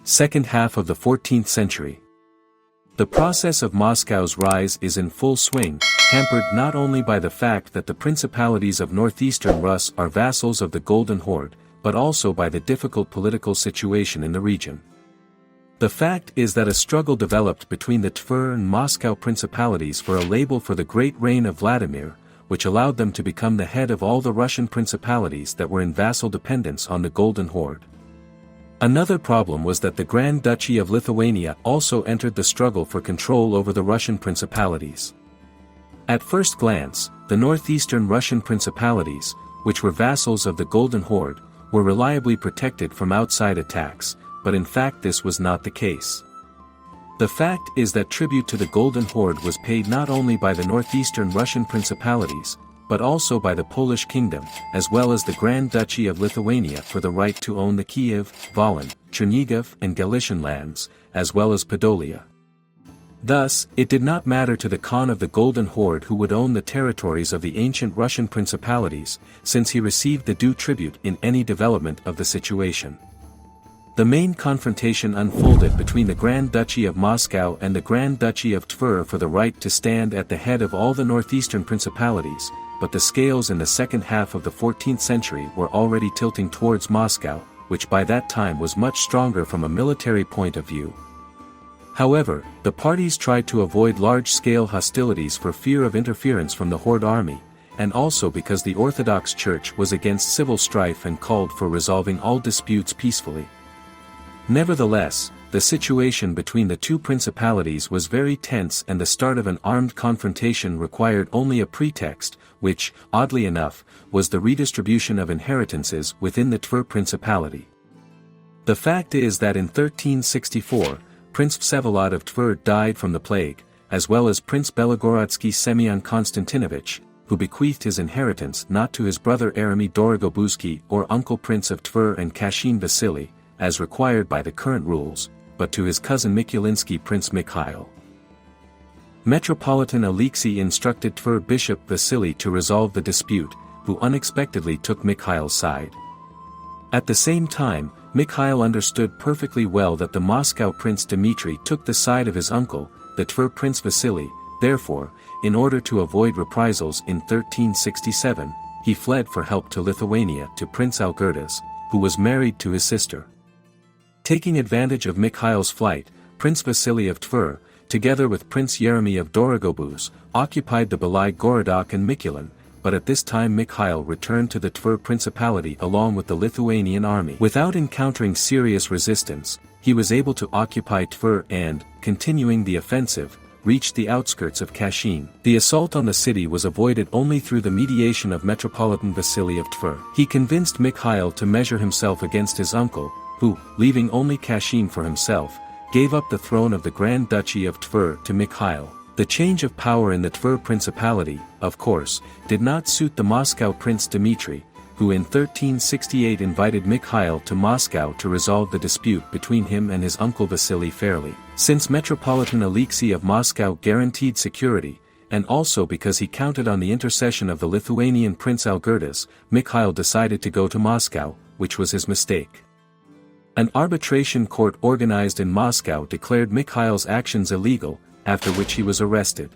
Second half of the 14th century. The process of Moscow's rise is in full swing, hampered not only by the fact that the principalities of northeastern Rus are vassals of the Golden Horde, but also by the difficult political situation in the region. The fact is that a struggle developed between the Tver and Moscow principalities for a label for the great reign of Vladimir, which allowed them to become the head of all the Russian principalities that were in vassal dependence on the Golden Horde. Another problem was that the Grand Duchy of Lithuania also entered the struggle for control over the Russian principalities. At first glance, the northeastern Russian principalities, which were vassals of the Golden Horde, were reliably protected from outside attacks, but in fact this was not the case. The fact is that tribute to the Golden Horde was paid not only by the northeastern Russian principalities, but also by the Polish kingdom, as well as the Grand Duchy of Lithuania for the right to own the Kiev, Volyn, Chernihiv and Galician lands, as well as Podolia. Thus, it did not matter to the Khan of the Golden Horde who would own the territories of the ancient Russian principalities, since he received the due tribute in any development of the situation. The main confrontation unfolded between the Grand Duchy of Moscow and the Grand Duchy of Tver for the right to stand at the head of all the northeastern principalities, but the scales in the second half of the 14th century were already tilting towards Moscow, which by that time was much stronger from a military point of view. However, the parties tried to avoid large-scale hostilities for fear of interference from the Horde army, and also because the Orthodox Church was against civil strife and called for resolving all disputes peacefully. Nevertheless, the situation between the two principalities was very tense and the start of an armed confrontation required only a pretext, which, oddly enough, was the redistribution of inheritances within the Tver principality. The fact is that in 1364, Prince Vsevolod of Tver died from the plague, as well as Prince Belogorodsky Semyon Konstantinovich, who bequeathed his inheritance not to his brother Aremy Dorogobuzky or uncle Prince of Tver and Kashin Vasily, as required by the current rules, but to his cousin Mikulinsky Prince Mikhail. Metropolitan Alexei instructed Tver Bishop Vasily to resolve the dispute, who unexpectedly took Mikhail's side. At the same time, Mikhail understood perfectly well that the Moscow Prince Dmitry took the side of his uncle, the Tver Prince Vasily. Therefore, in order to avoid reprisals in 1367, he fled for help to Lithuania to Prince Algirdas, who was married to his sister. Taking advantage of Mikhail's flight, Prince Vasily of Tver, together with Prince Yeremy of Dorogobuz, occupied the Belai Gorodok and Mikulin, but at this time Mikhail returned to the Tver Principality along with the Lithuanian army. Without encountering serious resistance, he was able to occupy Tver and, continuing the offensive, reached the outskirts of Kashin. The assault on the city was avoided only through the mediation of Metropolitan Vasily of Tver. He convinced Mikhail to measure himself against his uncle, who, leaving only Kashin for himself, gave up the throne of the Grand Duchy of Tver to Mikhail. The change of power in the Tver Principality, of course, did not suit the Moscow Prince Dmitry, who in 1368 invited Mikhail to Moscow to resolve the dispute between him and his uncle Vasily fairly. Since Metropolitan Alexei of Moscow guaranteed security, and also because he counted on the intercession of the Lithuanian Prince Algirdas, Mikhail decided to go to Moscow, which was his mistake. An arbitration court organized in Moscow declared Mikhail's actions illegal, after which he was arrested.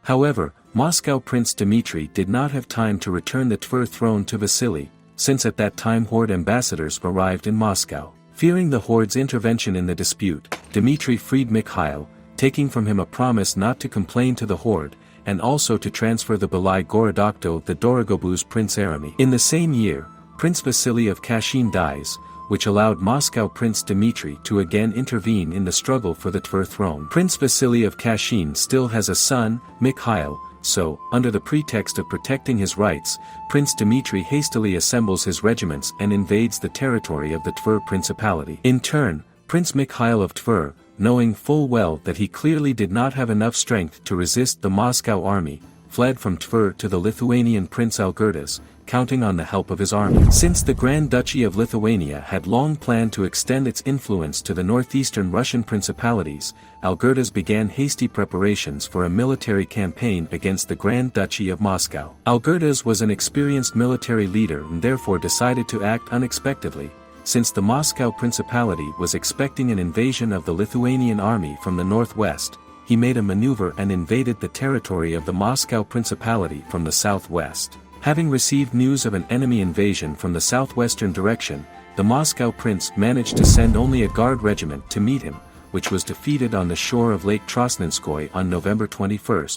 However, Moscow Prince Dmitry did not have time to return the Tver throne to Vasily, since at that time Horde ambassadors arrived in Moscow. Fearing the Horde's intervention in the dispute, Dmitry freed Mikhail, taking from him a promise not to complain to the Horde, and also to transfer the Belai Gorodok to the Dorogobuz Prince Aremy. In the same year, Prince Vasily of Kashin dies, which allowed Moscow Prince Dmitry to again intervene in the struggle for the Tver throne. Prince Vasily of Kashin still has a son, Mikhail, so, under the pretext of protecting his rights, Prince Dmitry hastily assembles his regiments and invades the territory of the Tver Principality. In turn, Prince Mikhail of Tver, knowing full well that he clearly did not have enough strength to resist the Moscow army, fled from Tver to the Lithuanian Prince Algirdas, counting on the help of his army. Since the Grand Duchy of Lithuania had long planned to extend its influence to the northeastern Russian principalities, Algirdas began hasty preparations for a military campaign against the Grand Duchy of Moscow. Algirdas was an experienced military leader and therefore decided to act unexpectedly, since the Moscow Principality was expecting an invasion of the Lithuanian army from the northwest, he made a maneuver and invaded the territory of the Moscow Principality from the southwest. Having received news of an enemy invasion from the southwestern direction, the Moscow prince managed to send only a guard regiment to meet him, which was defeated on the shore of Lake Trosninskoye on November 21.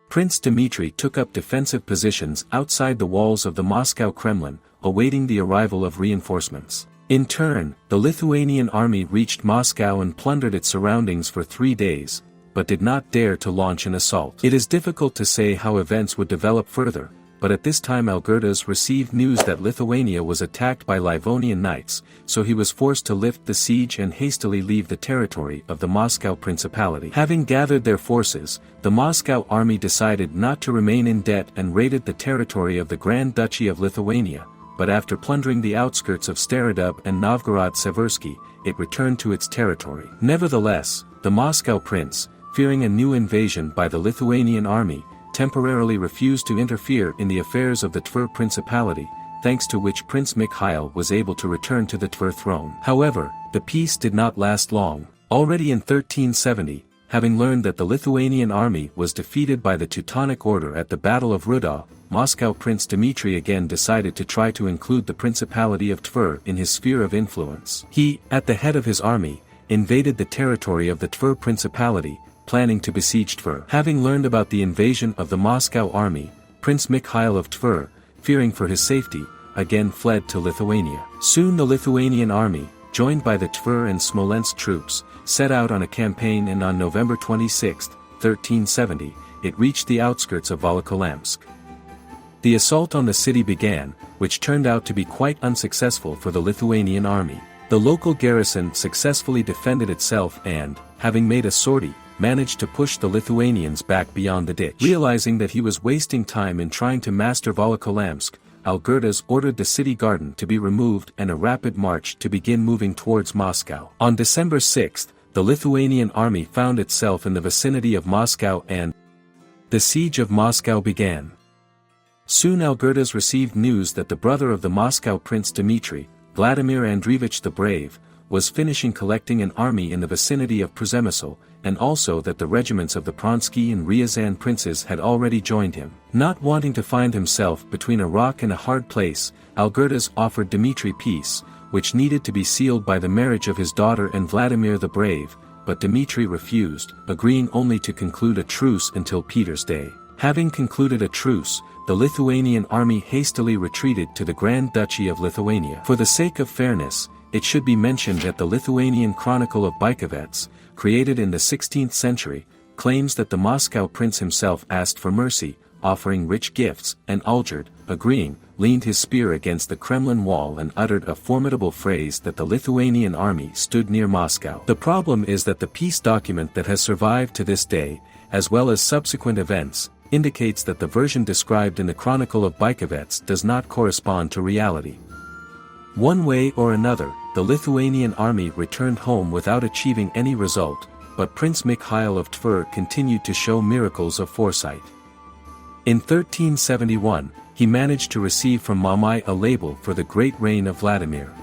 Prince Dmitry took up defensive positions outside the walls of the Moscow Kremlin, awaiting the arrival of reinforcements. In turn, the Lithuanian army reached Moscow and plundered its surroundings for 3 days, but did not dare to launch an assault. It is difficult to say how events would develop further, but at this time Algirdas received news that Lithuania was attacked by Livonian knights, so he was forced to lift the siege and hastily leave the territory of the Moscow Principality. Having gathered their forces, the Moscow army decided not to remain in debt and raided the territory of the Grand Duchy of Lithuania, but after plundering the outskirts of Starodub and Novgorod-Seversky, it returned to its territory. Nevertheless, the Moscow prince, fearing a new invasion by the Lithuanian army, temporarily refused to interfere in the affairs of the Tver Principality, thanks to which Prince Mikhail was able to return to the Tver throne. However, the peace did not last long. Already in 1370, having learned that the Lithuanian army was defeated by the Teutonic Order at the Battle of Ruda, Moscow Prince Dmitry again decided to try to include the Principality of Tver in his sphere of influence. He, at the head of his army, invaded the territory of the Tver Principality, planning to besiege Tver. Having learned about the invasion of the Moscow army, Prince Mikhail of Tver, fearing for his safety, again fled to Lithuania. Soon the Lithuanian army, joined by the Tver and Smolensk troops, set out on a campaign, and on November 26, 1370, it reached the outskirts of Volokholamsk. The assault on the city began, which turned out to be quite unsuccessful for the Lithuanian army. The local garrison successfully defended itself and, having made a sortie, managed to push the Lithuanians back beyond the ditch. Realizing that he was wasting time in trying to master Volokholamsk, Algirdas ordered the city garden to be removed and a rapid march to begin moving towards Moscow. On December 6, the Lithuanian army found itself in the vicinity of Moscow and the siege of Moscow began. Soon Algirdas received news that the brother of the Moscow prince Dmitry, Vladimir Andreevich the Brave, was finishing collecting an army in the vicinity of Przemysl, and also that the regiments of the Pronsky and Ryazan princes had already joined him. Not wanting to find himself between a rock and a hard place, Algirdas offered Dmitry peace, which needed to be sealed by the marriage of his daughter and Vladimir the Brave, but Dmitry refused, agreeing only to conclude a truce until Peter's Day. Having concluded a truce, the Lithuanian army hastily retreated to the Grand Duchy of Lithuania. For the sake of fairness, it should be mentioned that the Lithuanian Chronicle of Bykovets, created in the 16th century, claims that the Moscow prince himself asked for mercy, offering rich gifts, and Algird, agreeing, leaned his spear against the Kremlin wall and uttered a formidable phrase that the Lithuanian army stood near Moscow. The problem is that the peace document that has survived to this day, as well as subsequent events, indicates that the version described in the Chronicle of Bykovets does not correspond to reality. One way or another, the Lithuanian army returned home without achieving any result, but Prince Mikhail of Tver continued to show miracles of foresight. In 1371, he managed to receive from Mamai a label for the great reign of Vladimir.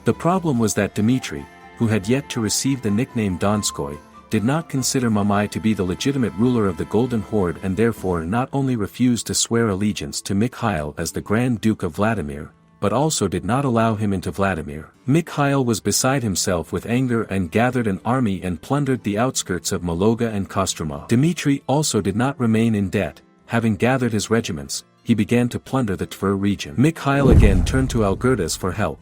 The problem was that Dmitry, who had yet to receive the nickname Donskoy, did not consider Mamai to be the legitimate ruler of the Golden Horde and therefore not only refused to swear allegiance to Mikhail as the Grand Duke of Vladimir, but also did not allow him into Vladimir. Mikhail was beside himself with anger and gathered an army and plundered the outskirts of Mologa and Kostroma. Dmitry also did not remain in debt. Having gathered his regiments, he began to plunder the Tver region. Mikhail again turned to Algirdas for help.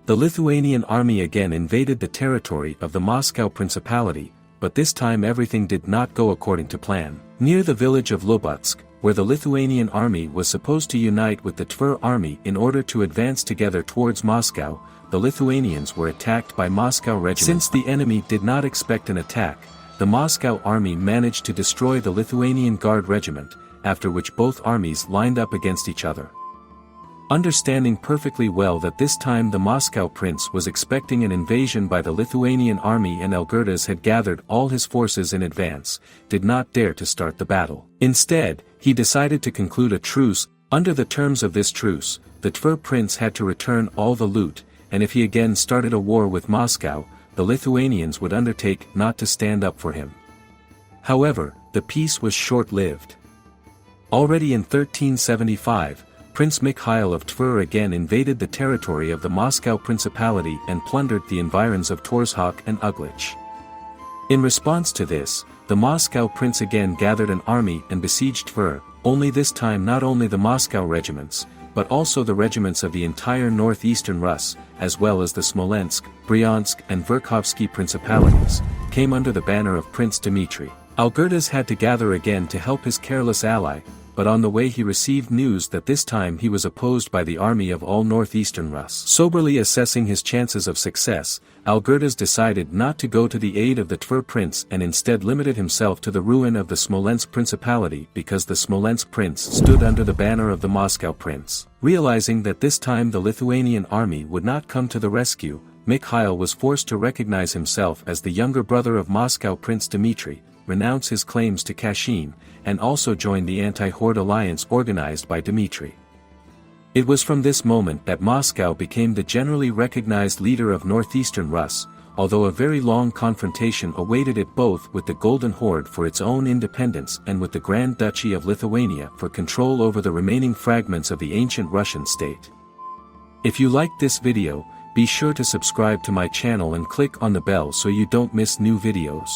The Lithuanian army again invaded the territory of the Moscow Principality, but this time everything did not go according to plan. Near the village of Lubutsk, where the Lithuanian army was supposed to unite with the Tver army in order to advance together towards Moscow, the Lithuanians were attacked by Moscow regiments. Since the enemy did not expect an attack, the Moscow army managed to destroy the Lithuanian Guard regiment, after which both armies lined up against each other. Understanding perfectly well that this time the Moscow prince was expecting an invasion by the Lithuanian army and Algirdas had gathered all his forces in advance, did not dare to start the battle. Instead, he decided to conclude a truce Under the terms of this truce, the Tver prince had to return all the loot, and if he again started a war with Moscow, the Lithuanians would undertake not to stand up for him. However, the peace was short-lived. Already in 1375, Prince Mikhail of Tver again invaded the territory of the Moscow Principality and plundered the environs of Torzhok and Uglich. In response to this, the Moscow prince again gathered an army and besieged Tver, only this time not only the Moscow regiments, but also the regiments of the entire northeastern Rus, as well as the Smolensk, Bryansk and Verkhovsky principalities, came under the banner of Prince Dmitry. Algirdas had to gather again to help his careless ally, but on the way he received news that this time he was opposed by the army of all northeastern Rus. Soberly assessing his chances of success, Algirdas decided not to go to the aid of the Tver prince and instead limited himself to the ruin of the Smolensk principality because the Smolensk prince stood under the banner of the Moscow prince. Realizing that this time the Lithuanian army would not come to the rescue, Mikhail was forced to recognize himself as the younger brother of Moscow Prince Dmitry, renounce his claims to Kashin, and also join the anti-Horde alliance organized by Dmitry. It was from this moment that Moscow became the generally recognized leader of northeastern Rus, although a very long confrontation awaited it both with the Golden Horde for its own independence and with the Grand Duchy of Lithuania for control over the remaining fragments of the ancient Russian state. If you liked this video, be sure to subscribe to my channel and click on the bell so you don't miss new videos.